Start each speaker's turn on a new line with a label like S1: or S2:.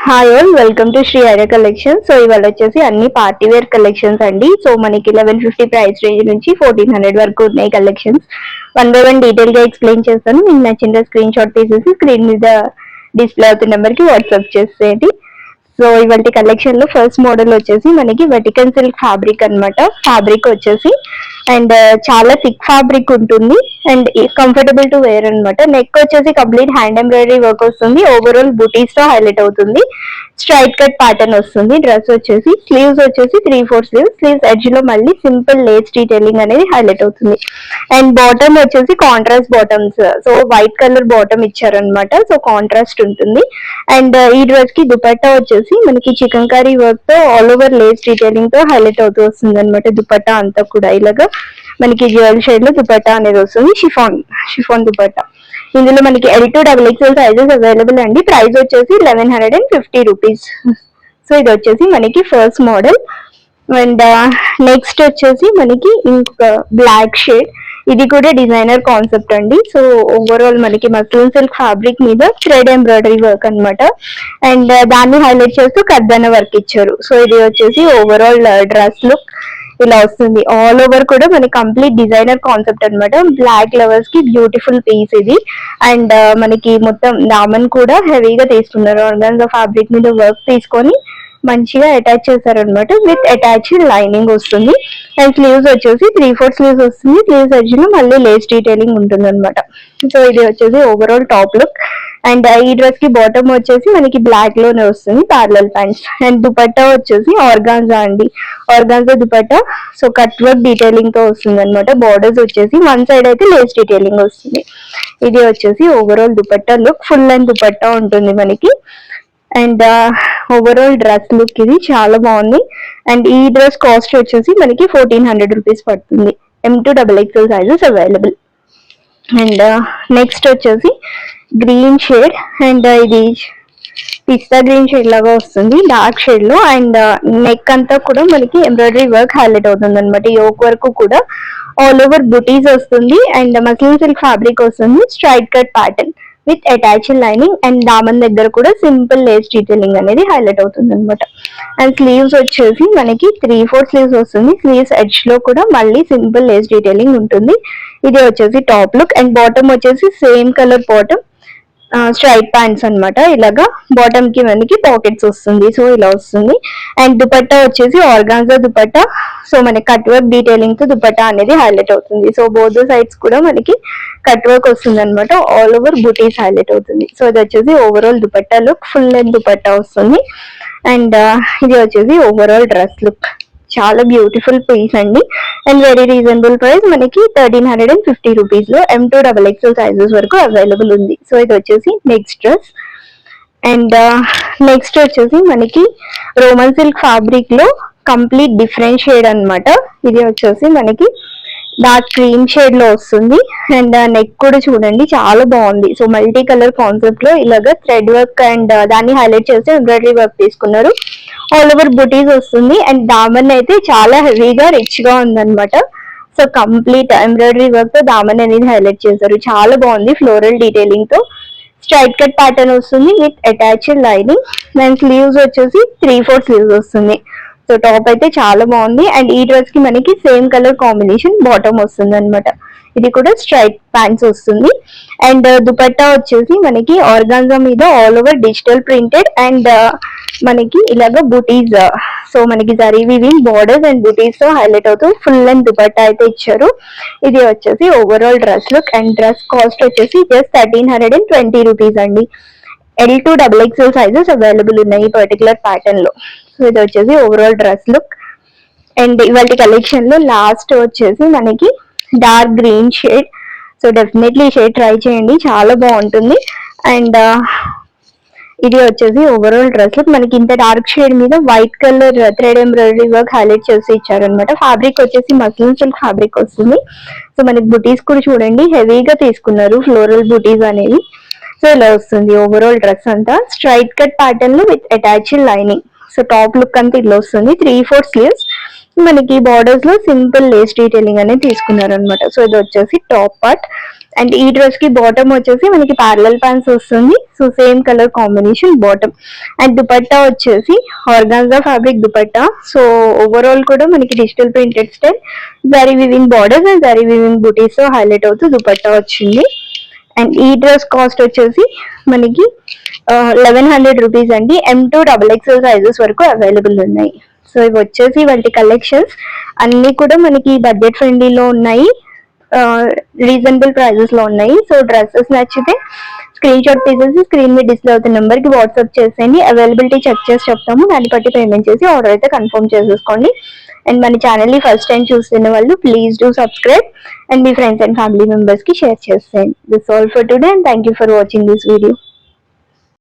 S1: Hi all, welcome to Shri Hira collection. So ఇవాళ వచ్చేసి అన్ని పార్టీ వేర్ కలెక్షన్స్ అండి. సో మనకి 1150 ప్రైస్ రేంజ్ నుంచి 1400 వరకు ఉన్నాయి కలెక్షన్స్. వన్ బై వన్ డీటెయిల్ గా ఎక్స్ప్లెయిన్ చేస్తాను. మీకు నచ్చిన స్క్రీన్ షాట్ తీసేసి స్క్రీన్ మీద డిస్ప్లే అవుతున్న నెంబర్ కి వాట్సాప్ చేసేయండి. సో ఇవాళ కలెక్షన్ లో ఫస్ట్ మోడల్ వచ్చేసి మనకి వెటికన్ సిల్క్ ఫ్యాబ్రిక్ అన్నమాట. ఫ్యాబ్రిక్ వచ్చేసి అండ్ చాలా థిక్ ఫ్యాబ్రిక్ ఉంటుంది అండ్ కంఫర్టబుల్ టు వేర్ అన్నమాట. నెక్ వచ్చేసి కంప్లీట్ హ్యాండ్ ఎంబ్రాయిడరీ వర్క్ వస్తుంది. ఓవరాల్ బూటీస్ తో హైలైట్ అవుతుంది. స్ట్రైట్ కట్ ప్యాటర్న్ వస్తుంది. డ్రెస్ వచ్చేసి స్లీవ్స్ వచ్చేసి 3/4 స్లీవ్స్ ఎడ్జ్ లో మళ్ళీ సింపుల్ లేస్ డీటెయిలింగ్ అనేది హైలైట్ అవుతుంది. అండ్ బాటమ్ వచ్చేసి contrast bottoms, so white colour bottom ఇచ్చారనమాట. సో కాంట్రాస్ట్ ఉంటుంది. అండ్ ఈ డ్రెస్ కి దుపట్టా వచ్చేసి మనకి చికెన్ కర్రీ వర్క్ తో ఆల్ ఓవర్ లేస్ డీటెయిలింగ్ తో హైలైట్ అవుతూ వస్తుంది అనమాట. దుపట్టా అంతా కూడా ఇలాగా మనకి జ్యువెల్ షేడ్ లో దుపట్టా అనేది వస్తుంది. షిఫాన్ దుపట్టా. ఇందులో మనకి L2 XXL సైజెస్ అవైలబుల్ అండి. ప్రైస్ వచ్చేసి 1150 రూపీస్. సో ఇది వచ్చేసి మనకి ఫస్ట్ మోడల్. అండ్ నెక్స్ట్ వచ్చేసి మనకి ఇంకొక బ్లాక్ షేడ్. ఇది కూడా డిజైనర్ కాన్సెప్ట్ అండి. సో ఓవరాల్ మనకి మస్లిన్ సిల్క్ ఫ్యాబ్రిక్ మీద థ్రెడ్ ఎంబ్రాయిడరీ వర్క్ అనమాట. అండ్ దాన్ని హైలైట్ చేస్తూ కర్దానా వర్క్ ఇచ్చారు. సో ఇది వచ్చేసి ఓవరాల్ డ్రెస్ లుక్ ఇలా వస్తుంది. ఆల్ ఓవర్ కూడా మనకి కంప్లీట్ డిజైనర్ కాన్సెప్ట్ అనమాట. బ్లాక్ లవర్స్ కి బ్యూటిఫుల్ పీస్ ఇది. అండ్ మనకి మొత్తం దామన్ కూడా హెవీగా తీసుకున్నారు. ఆర్గాన్జా ఫ్యాబ్రిక్ మీద వర్క్ తీసుకొని మంచిగా అటాచ్ చేశారనమాట. విత్ అటాచ్డ్ లైనింగ్ వస్తుంది. అండ్ స్లీవ్స్ వచ్చేసి 3/4 స్లీవ్స్ వస్తుంది. స్లీవ్స్ ఎడ్జ్ లో మళ్ళీ లేస్ డీటెయిలింగ్ ఉంటుంది అనమాట. సో ఇది వచ్చేసి ఓవరాల్ టాప్ లుక్. అండ్ ఈ డ్రెస్ కి బాటమ్ వచ్చేసి మనకి బ్లాక్ లోనే వస్తుంది, ప్యారలల్ ప్యాంట్స్. అండ్ దుపట్టా వచ్చేసి ఆర్గాన్జా అండి. Organza dupatta. So cut work detailing తో వస్తుంది అనమాట. బార్డర్స్ వచ్చేసి వన్ సైడ్ అయితే లేస్ డీటెయిలింగ్ వస్తుంది. ఇది వచ్చేసి overall dupatta look. Full length dupatta ఉంటుంది మనకి. అండ్ ఓవరాల్ డ్రెస్ లుక్ ఇది చాలా బాగుంది. అండ్ ఈ డ్రెస్ కాస్ట్ వచ్చేసి మనకి 1400 రూపీస్ పడుతుంది. M2 XXL sizes available. And next వచ్చేసి గ్రీన్ షేడ్. అండ్ ఇది పిస్తా గ్రీన్ షేడ్ లాగా వస్తుంది, డార్క్ షేడ్ లో. అండ్ నెక్ అంతా కూడా మనకి ఎంబ్రాయిడరీ వర్క్ హైలైట్ అవుతుంది అనమాట. యోక్ వర్క్ కూడా ఆల్ ఓవర్ బుటీస్ వస్తుంది. అండ్ మస్లిన్ సిల్క్ ఫ్యాబ్రిక్ వస్తుంది. Straight cut pattern with attached lining. And దామన్ దగ్గర కూడా సింపుల్ లేస్ డీటెయిలింగ్ అనేది హైలైట్ అవుతుంది అనమాట. అండ్ స్లీవ్స్ వచ్చేసి మనకి 3/4 స్లీవ్స్ వస్తుంది. స్లీవ్స్ ఎడ్జ్ లో కూడా మళ్ళీ సింపుల్ లేస్ డీటెయిలింగ్ ఉంటుంది. ఇది వచ్చేసి టాప్ లుక్. అండ్ బాటమ్ వచ్చేసి same colour bottom, straight pants అనమాట. ఇలాగా బాటమ్ కి మనకి పాకెట్స్ వస్తుంది. సో ఇలా వస్తుంది. అండ్ దుపట్టా వచ్చేసి ఆర్గాన్జా దుపట్టా. సో మనకి కట్ వర్క్ డీటెయిలింగ్ తో దుపట్టా అనేది హైలైట్ అవుతుంది. సో బోత్ సైడ్స్ కూడా మనకి కట్ వర్క్ వస్తుంది అనమాట. ఆల్ ఓవర్ బూటీస్ హైలైట్ అవుతుంది. సో ఇది వచ్చేసి overall dupatta look. Full length dupatta వస్తుంది. అండ్ ఇది వచ్చేసి ఓవరాల్ డ్రెస్ లుక్. చాలా బ్యూటిఫుల్ పీస్ అండి. And very reasonable price. మనకి 1350 రూపీస్ లో M2 XXL సైజెస్ వరకు అవైలబుల్ ఉంది. సో ఇది వచ్చేసి నెక్స్ట్ డ్రెస్. అండ్ నెక్స్ట్ వచ్చేసి మనకి రోమన్ సిల్క్ ఫ్యాబ్రిక్ లో కంప్లీట్ డిఫరెంట్ షేడ్ అనమాట. ఇది వచ్చేసి మనకి డార్క్ క్రీమ్ షేడ్ లో వస్తుంది. అండ్ నెక్ కూడా చూడండి చాలా బాగుంది. సో మల్టీ కలర్ కాన్సెప్ట్ లో ఇలాగా థ్రెడ్ వర్క్ అండ్ దాన్ని హైలైట్ చేసి ఎంబ్రాయిడరీ వర్క్ తీసుకున్నారు. ఆల్ ఓవర్ బుటీస్ వస్తుంది. అండ్ దామన్ అయితే చాలా హెవీగా రిచ్ గా ఉందన్నమాట. సో కంప్లీట్ ఎంబ్రాయిడరీ వర్క్ తో దామన్ అనేది హైలైట్ చేశారు. చాలా బాగుంది. ఫ్లోరల్ డీటెయిలింగ్ తో స్ట్రైట్ కట్ ప్యాటర్న్ వస్తుంది with attached lining. And sleeves వచ్చేసి 3/4 స్లీవ్స్ వస్తుంది. సో టాప్ అయితే చాలా బాగుంది. అండ్ ఈ డ్రెస్ కి మనకి సేమ్ కలర్ కాంబినేషన్ బాటమ్ వస్తుంది అనమాట. ఇది కూడా స్ట్రైట్ ప్యాంట్స్ వస్తుంది. అండ్ దుపట్టా వచ్చేసి మనకి ఆర్గాన్జా మీద all over digital printed. And మనకి ఇలాగ బూటీస్, సో మనకి జరీ వీవింగ్ బార్డర్స్ అండ్ బూటీస్ తో హైలైట్ అవుతూ ఫుల్ లెంత్ దుపట్టా అయితే ఇచ్చారు. ఇది వచ్చేసి overall dress look. And dress cost వచ్చేసి జస్ట్ 1320 రూపీస్ అండి. L2 XXL సైజెస్ అవైలబుల్ ఉన్నాయి ఈ పర్టికులర్ ప్యాటర్న్ లో. సో ఇది వచ్చేసి ఓవరాల్ డ్రెస్ లుక్. అండ్ ఇవాళ కలెక్షన్ లో లాస్ట్ వచ్చేసి మనకి dark green shade. So definitely ఈ షేడ్ ట్రై చేయండి, చాలా బాగుంటుంది. అండ్ ఇది వచ్చేసి ఓవరాల్ డ్రెస్ లుక్. మనకి ఇంత డార్క్ షేడ్ మీద white colour thread embroidery work highlight చేసి ఇచ్చారనమాట. ఫ్యాబ్రిక్ వచ్చేసి మస్లిన్ సిల్క్ ఫ్యాబ్రిక్ వస్తుంది. సో మనకి బుటీస్ కూడా చూడండి హెవీగా తీసుకున్నారు, ఫ్లోరల్ బుటీస్ అనేవి. సో ఇలా వస్తుంది ఓవరాల్ డ్రెస్ అంతా. స్ట్రైట్ కట్ ప్యాటర్న్ లో with attached lining. So top look అంతా ఇలా వస్తుంది. 3/4 స్లీవ్స్. మనకి బార్డర్స్ లో సింపుల్ లేస్ డీటెయిలింగ్ అనేది తీసుకున్నారు అనమాట. సో ఇది వచ్చేసి టాప్ పార్ట్. అండ్ ఈ డ్రెస్ కి బాటమ్ వచ్చేసి మనకి ప్యారలల్ ప్యాంట్స్ వస్తుంది. So same colour combination bottom. And dupatta వచ్చేసి organza fabric dupatta. So overall కూడా మనకి digital printed style zari weaving borders and zari weaving బూటీస్ తో హైలైట్ అవుతూ దుపట్టా వచ్చింది. అండ్ ఈ డ్రెస్ కాస్ట్ వచ్చేసి మనకి 1100 రూపీస్ అండి. M2 XXL సైజెస్ వరకు అవైలబుల్ ఉన్నాయి. సో ఇవి వచ్చేసి వాటి కలెక్షన్స్ అన్ని కూడా మనకి బడ్జెట్ ఫ్రెండ్లీలో ఉన్నాయి, రీజనబుల్ ప్రైజెస్ లో ఉన్నాయి. సో డ్రెస్సెస్ నచ్చితే స్క్రీన్ షాట్ తీసేసి స్క్రీన్ మీద డిస్ప్లే అవుతున్న నెంబర్ కి వాట్సాప్ చేసేయండి. అవైలబిలిటీ చెక్ చేసి చెప్తాము, దాన్ని బట్టి పేమెంట్ చేసి ఆర్డర్ అయితే కన్ఫర్మ్ చేసేసుకోండి. అండ్ మన ఛానల్ ని ఫస్ట్ టైం చూస్తున్న వాళ్ళు please do subscribe and me friends and family members కి షేర్ చేసేయండి. This all for today and thank you for watching this video.